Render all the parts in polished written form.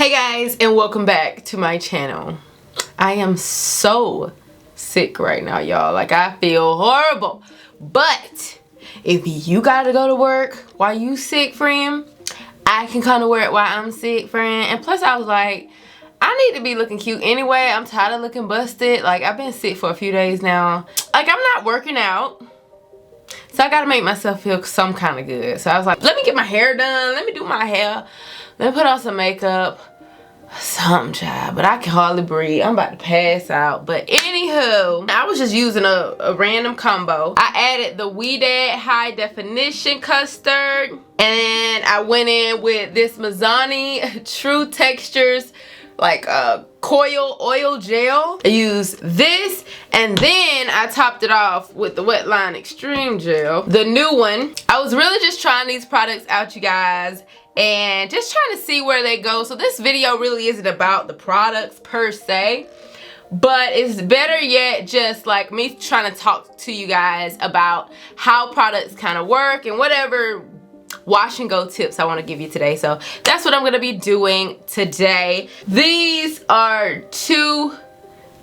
Hey guys, and welcome back to my channel. I am so sick right now, y'all. Like, I feel horrible. But if you gotta go to work while you sick, friend, I can kind of wear it while I'm sick, friend. And plus I was like, I need to be looking cute anyway. I'm tired of looking busted. Like, I've been sick for a few days now. Like, I'm not working out, so I gotta make myself feel some kind of good. So I was like, let me get my hair done. Let me do my hair. Let me put on some makeup. Something, child. But I can hardly breathe. I'm about to pass out. But anywho, I was just using a random combo. I added the Dad High Definition Custard. And I went in with this Mazzani True Textures like coil oil gel. I used this, and then I topped it off with the Wetline Extreme Gel, the new one. I was really just trying these products out, you guys, and just trying to see where they go. So this video really isn't about the products per se, but it's better yet just like me trying to talk to you guys about how products kind of work and whatever wash and go tips I want to give you today. So that's what I'm going to be doing today. These are two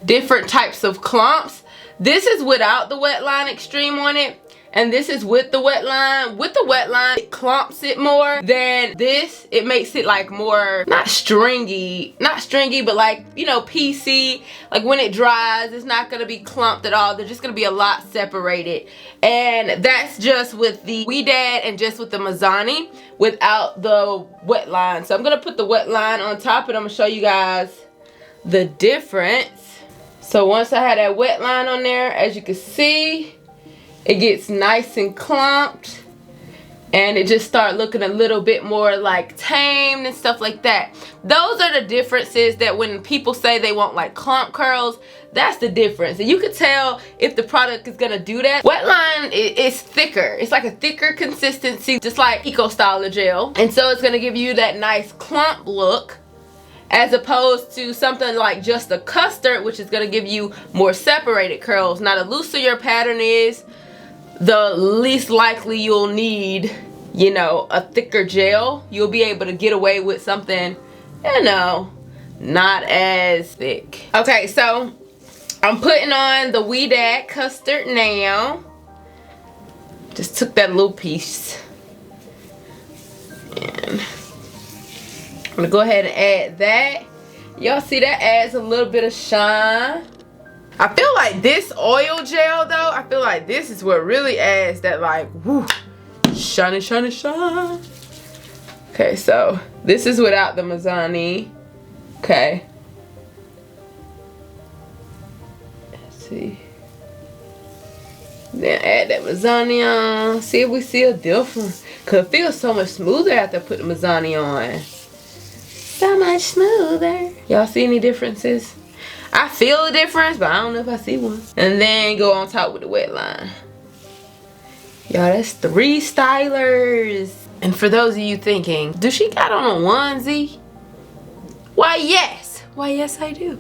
different types of clumps. This is without the Wetline Extreme on it, and this is with the Wetline. With the Wetline, it clumps it more than this. It makes it like more, not stringy, but like, you know, PC. Like when it dries, it's not gonna be clumped at all. They're just gonna be a lot separated. And that's just with the Dad and just with the Mazzani without the Wetline. So I'm gonna put the Wetline on top, and I'm gonna show you guys the difference. So once I had that Wetline on there, as you can see, it gets nice and clumped, and it just start looking a little bit more like tamed and stuff like that. Those are the differences that when people say they want like clump curls, that's the difference. And you can tell if the product is gonna do that. Wetline is thicker. It's like a thicker consistency, just like Eco Styler Gel. And so it's gonna give you that nice clump look, as opposed to something like just a custard, which is gonna give you more separated curls. Now, the looser your pattern is, the least likely you'll need, you know, a thicker gel. You'll be able to get away with something, you know, not as thick. Okay, so I'm putting on the Dad custard now. Just took that little piece, and I'm gonna go ahead and add that. Y'all see that adds a little bit of shine. I feel like this oil gel though, I feel like this is what really adds that like, whoo, shiny, shiny, shine. Okay, so this is without the Mazzani. Okay. Let's see. Then add that Mazzani on. See if we see a difference. Cause it feels so much smoother after I put the Mazzani on. So much smoother. Y'all see any differences? I feel a difference, but I don't know if I see one. And then go on top with the Wetline. Y'all, that's 3 stylers. And for those of you thinking, do she got on a onesie? Why, yes. Why, yes, I do.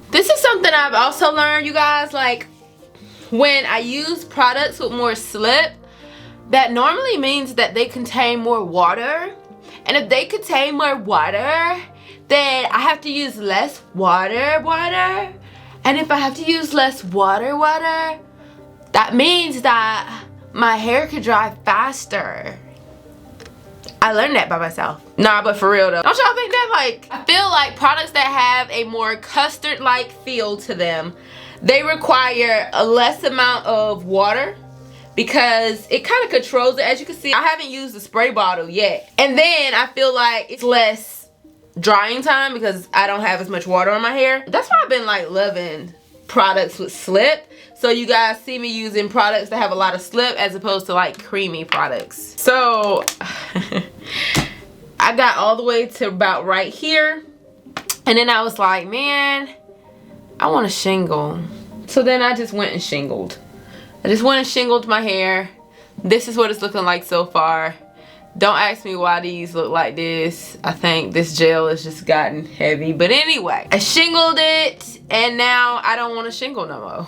This is something I've also learned, you guys. Like, when I use products with more slip, that normally means that they contain more water. And if they contain more water, then I have to use less water. And if I have to use less water, that means that my hair could dry faster. I learned that by myself. Nah, but for real though, don't y'all think that? Like, I feel like products that have a more custard-like feel to them, they require a less amount of water, because it kind of controls it. As you can see, I haven't used the spray bottle yet. And then I feel like it's less drying time because I don't have as much water on my hair. That's why I've been like loving products with slip. So you guys see me using products that have a lot of slip as opposed to like creamy products. So I got all the way to about right here, and then I was like, man, I want a shingle. So then I just went and shingled. I just went and shingled my hair. This is what it's looking like so far. Don't ask me why these look like this. I think this gel has just gotten heavy. But anyway, I shingled it, and now I don't want to shingle no more.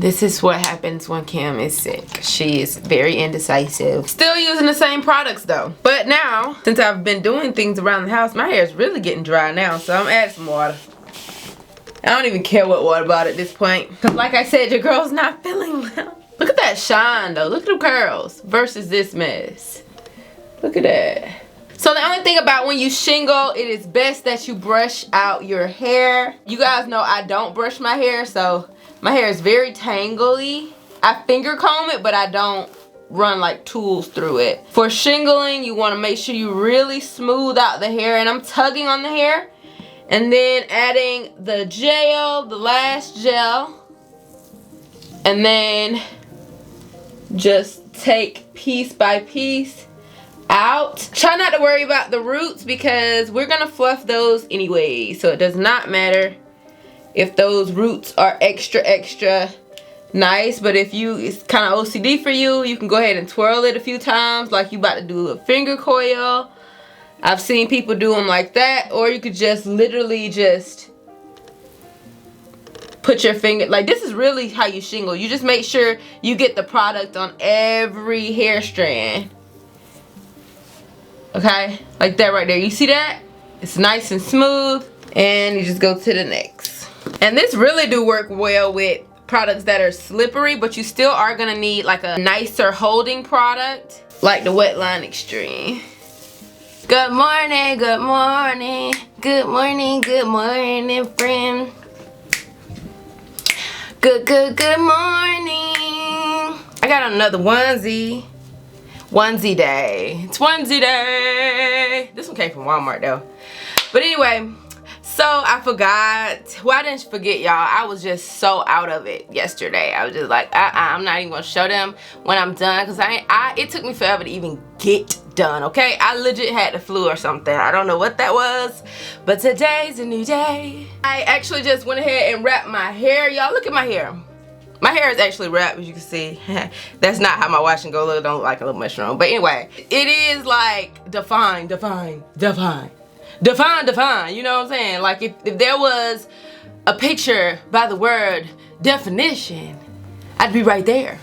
this is what happens when Kim is sick. She is very indecisive. Still using the same products though. But now, since I've been doing things around the house, my hair is really getting dry now. So I'm adding some water. I don't even care what water about at this point. Because like I said, your girl's not feeling well. Look at that shine though. Look at them curls versus this mess. Look at that. So the only thing about when you shingle, it is best that you brush out your hair. You guys know I don't brush my hair, so my hair is very tangly. I finger comb it, but I don't run like tools through it. For shingling, you want to make sure you really smooth out the hair, and I'm tugging on the hair and then adding the gel, the last gel, and then just take piece by piece out. Try not to worry about the roots because we're gonna fluff those anyway, so it does not matter if those roots are extra nice. But if it's kind of OCD for you, you can go ahead and twirl it a few times like you about to do a finger coil. I've seen people do them like that, or you could just literally just put your finger, like this is really how you shingle. You just make sure you get the product on every hair strand. Okay, like that right there. You see that? It's nice and smooth, and you just go to the next. And this really do work well with products that are slippery, but you still are gonna need like a nicer holding product, like the Wetline Extreme. Good morning, good morning, good morning, good morning, friend. Good morning. I got another onesie. Onesie day. It's onesie day. This one came from Walmart though. But anyway, so I forgot. Well, I didn't forget, y'all. I was just so out of it yesterday. I was just like, I'm not even gonna show them when I'm done, because it took me forever to even get done. Okay, I legit had the flu or something. I don't know what that was, but today's a new day. I actually just went ahead and wrapped my hair. Y'all, look at my hair. My hair is actually wrapped, as you can see. That's not how my wash and go look. Don't look like a little mushroom. But anyway, it is like define. You know what I'm saying? Like if there was a picture by the word definition, I'd be right there.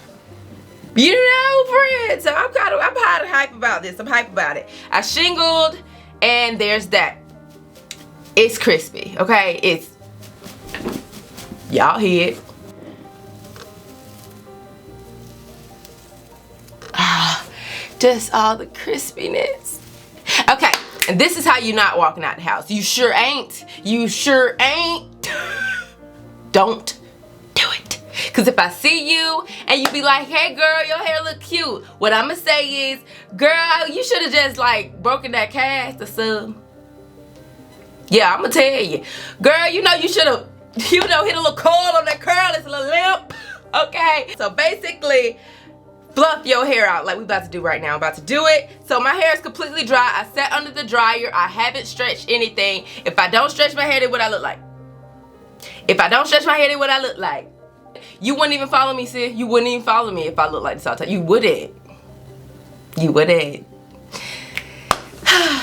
You know, friends. So I'm hype about this. I'm hype about it. I shingled, and there's that. It's crispy, okay? It's, y'all hear it. Just all the crispiness. Okay, and this is how you're not walking out the house. You sure ain't. You sure ain't. Don't do it. Because if I see you and you be like, hey girl, your hair look cute, what I'm gonna say is, girl, you should have just like broken that cast or something. Yeah, I'm gonna tell you. Girl, you know you should have, hit a little coil on that curl. It's a little limp. Okay, so basically, fluff your hair out like we about to do right now. I'm about to do it. So my hair is completely dry. I sat under the dryer. I haven't stretched anything. If I don't stretch my hair, then what I look like? If I don't stretch my hair, then what I look like? You wouldn't even follow me, sis. You wouldn't even follow me if I look like this all the time. You wouldn't. You wouldn't.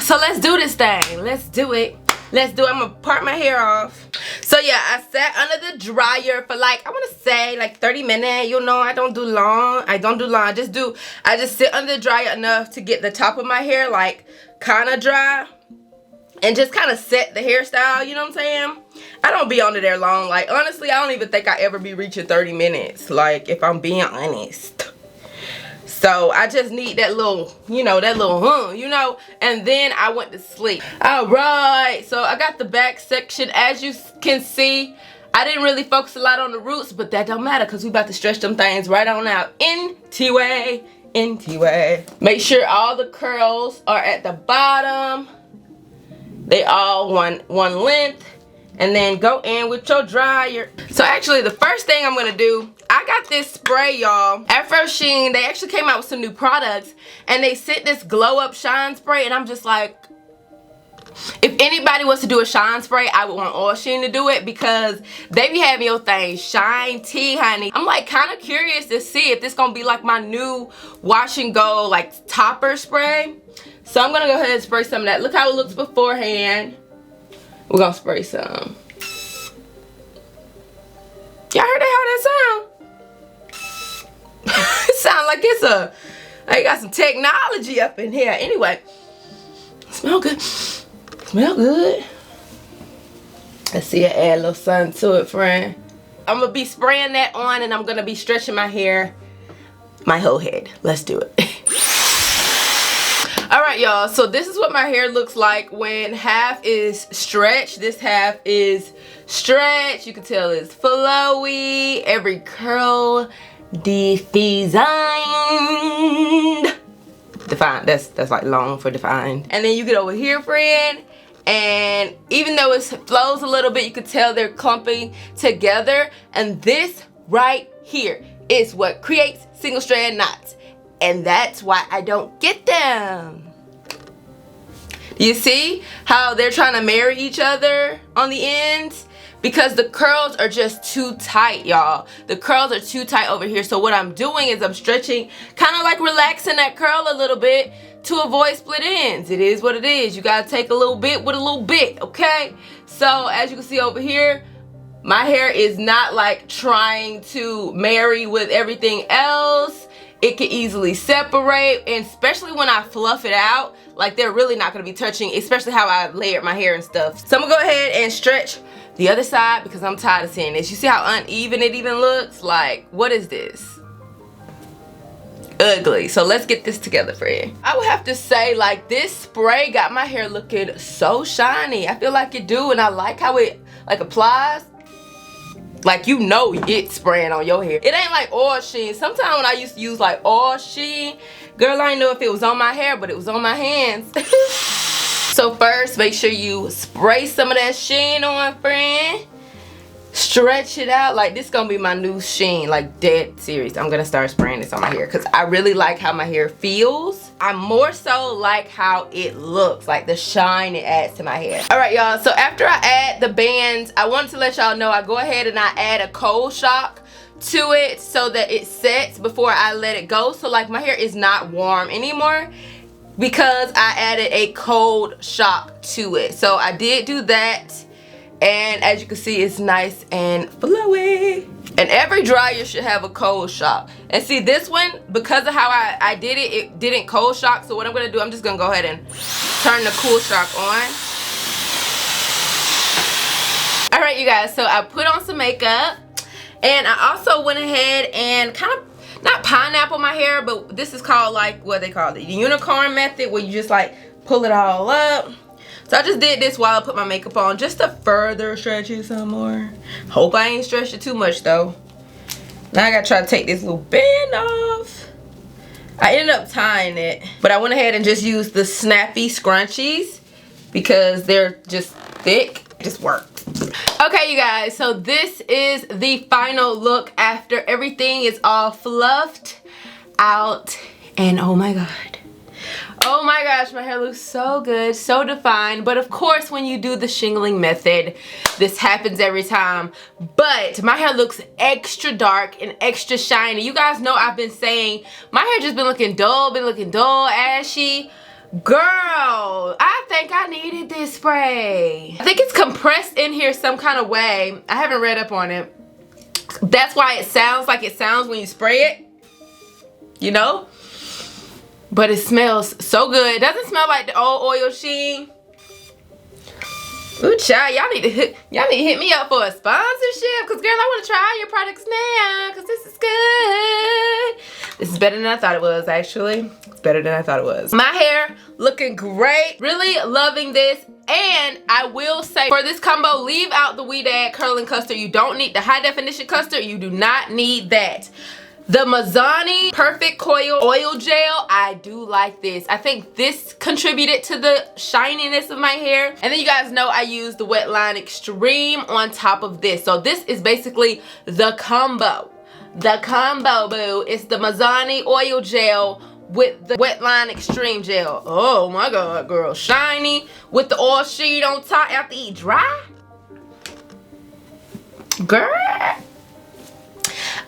So let's do this thing. Let's do it. Let's do it. I'm gonna part my hair off. So yeah, I sat under the dryer for like, I want to say like 30 minutes. You know, I don't do long. I just sit under the dryer enough to get the top of my hair like kind of dry, and just kind of set the hairstyle, you know what I'm saying? I don't be under there long. Like honestly, I don't even think I ever be reaching 30 minutes, like if I'm being honest. So I just need that little, you know, and then I went to sleep. All right, so I got the back section. As you can see, I didn't really focus a lot on the roots, but that don't matter because we about to stretch them things right on out. Anyway. Make sure all the curls are at the bottom. They all one length. And then go in with your dryer. So actually the first thing I'm gonna do, I got this spray, y'all. At First Sheen, they actually came out with some new products, and they sent this glow up shine spray, and I'm just like, if anybody wants to do a shine spray, I would want all Sheen to do it, because they be having your thing shine tea, honey. I'm like kind of curious to see if this gonna be like my new wash and go like topper spray. So I'm gonna go ahead and spray some of that. Look how it looks beforehand. We're gonna spray some. Y'all heard that, how that sound? like I got some technology up in here. Anyway, smell good. Smell good. Let's see, I add a little sun to it, friend. I'm gonna be spraying that on, and I'm gonna be stretching my hair, my whole head. Let's do it. All right, y'all, so this is what my hair looks like when half is stretched. This half is stretched. You can tell it's flowy, every curl defined. That's like long for defined. And then you get over here, friend, and even though it flows a little bit, you can tell they're clumping together. And this right here is what creates single strand knots, and that's why I don't get them. You see how they're trying to marry each other on the ends? Because the curls are just too tight, y'all. The curls are too tight over here. So what I'm doing is I'm stretching, kind of like relaxing that curl a little bit to avoid split ends. It is what it is. You gotta take a little bit with a little bit, okay? So as you can see over here, my hair is not like trying to marry with everything else. It can easily separate, and especially when I fluff it out, like they're really not gonna be touching, especially how I layered my hair and stuff. So I'm gonna go ahead and stretch the other side because I'm tired of seeing this. You see how uneven it even looks? Like, what is this? Ugly. So let's get this together, friend. I would have to say, like, this spray got my hair looking so shiny. I feel like it do, and I like how it like applies. Like, you know it's spraying on your hair. It ain't like oil sheen. Sometimes when I used to use like oil sheen, girl, I didn't know if it was on my hair, but it was on my hands. So first, make sure you spray some of that sheen on, friend. Stretch it out. Like, this gonna be my new sheen, like dead serious. I'm gonna start spraying this on my hair because I really like how my hair feels. I more so like how it looks, like the shine it adds to my hair. All right, y'all, so after I add the bands, I wanted to let y'all know I go ahead and I add a cold shock to it so that it sets before I let it go. So like my hair is not warm anymore because I added a cold shock to it. So I did do that. And as you can see, it's nice and flowy. And every dryer should have a cold shock. And see, this one, because of how I did it, it didn't cold shock. So what I'm gonna do, I'm just gonna go ahead and turn the cool shock on. All right, you guys, so I put on some makeup. And I also went ahead and kind of, not pineapple my hair, but this is called like, what they call it, the unicorn method, where you just like pull it all up. So I just did this while I put my makeup on, just to further stretch it some more. Hope I ain't stretched it too much though. Now I gotta try to take this little band off. I ended up tying it, but I went ahead and just used the snappy scrunchies because they're just thick. It just works. Okay, you guys, so this is the final look after everything is all fluffed out. And oh my god. Oh my gosh, my hair looks so good, so defined. But of course, when you do the shingling method, this happens every time. But my hair looks extra dark and extra shiny. You guys know I've been saying my hair just been looking dull, ashy. Girl, I think I needed this spray. I think it's compressed in here some kind of way. I haven't read up on it. That's why it sounds like it sounds when you spray it, you know? But it smells so good. It doesn't smell like the old oil sheen. Ooh, child, y'all need to hit me up for a sponsorship, because girl, I want to try your products now, because this is good. This is better than I thought it was, actually. It's better than I thought it was. My hair looking great. Really loving this. And I will say, for this combo, leave out the Weedad curling custard. You don't need the high definition custard. You do not need that. The Mizani Perfect Coil Oil Gel, I do like this. I think this contributed to the shininess of my hair. And then you guys know I use the Wetline Extreme on top of this. So this is basically the combo. The combo, boo. It's the Mizani Oil Gel with the Wetline Extreme Gel. Oh my god, girl. Shiny with the oil sheet on top after you dry. Girl.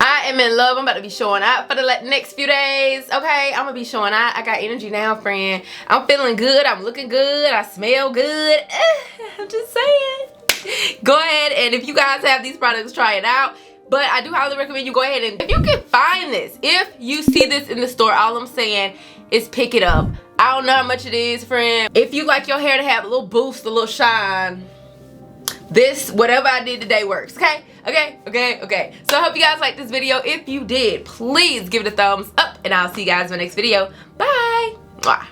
I am in love. I'm about to be showing out for the next few days. Okay, I'm gonna be showing out. I got energy now, friend. I'm feeling good. I'm looking good. I smell good. I'm just saying. Go ahead, and if you guys have these products, try it out. But I do highly recommend you go ahead and, if you can find this, if you see this in the store, all I'm saying is pick it up. I don't know how much it is, friend. If you like your hair to have a little boost, a little shine, this, whatever I did today works, okay? Okay. So I hope you guys liked this video. If you did, please give it a thumbs up, and I'll see you guys in my next video. Bye. Mwah.